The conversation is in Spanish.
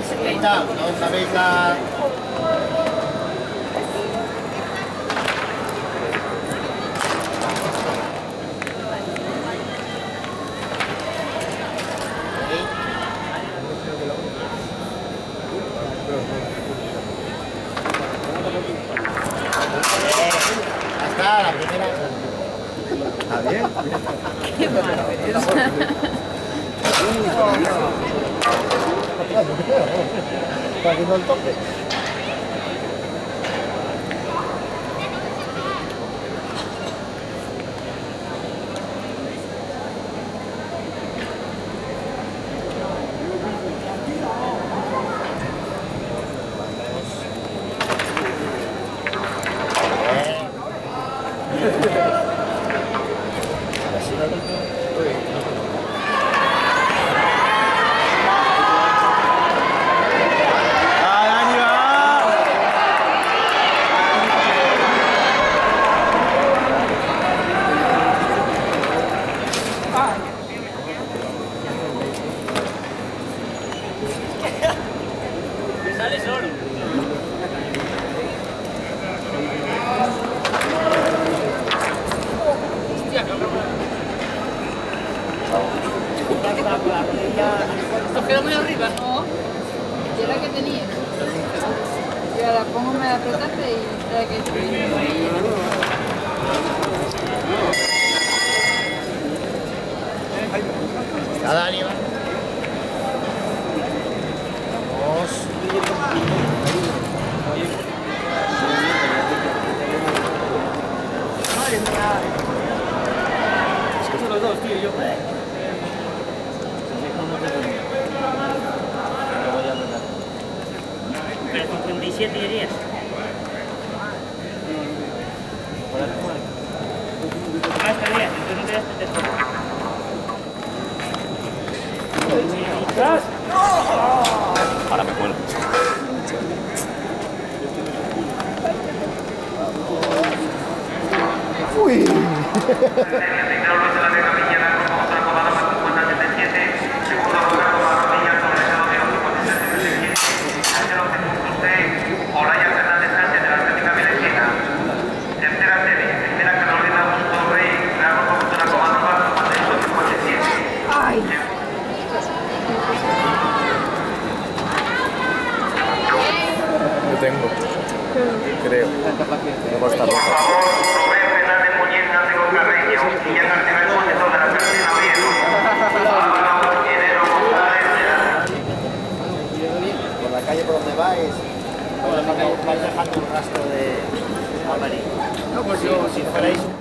Señorita, ¿no sabéis la...? Hasta la primera. ¿Está bien? Qué maravilloso. Para que no el toque. Sale solo. Hostia, cabrón. ¿Esto queda muy arriba? No, y era que tenía. Y ahora pongo, me la apretaste y trae que Nada, Aníbal. Vamos. Madre mía. Es que son los dos, tío, y yo. Pero 57 dirías. Ah, está bien, entonces no te das ¡Tras! Ahora me cuelgo. Uy. Yo tengo. Creo. No va a estar roja. Por la calle por donde vais, vais dejando un rastro de amarillo. No, pues yo, si fuerais un poco...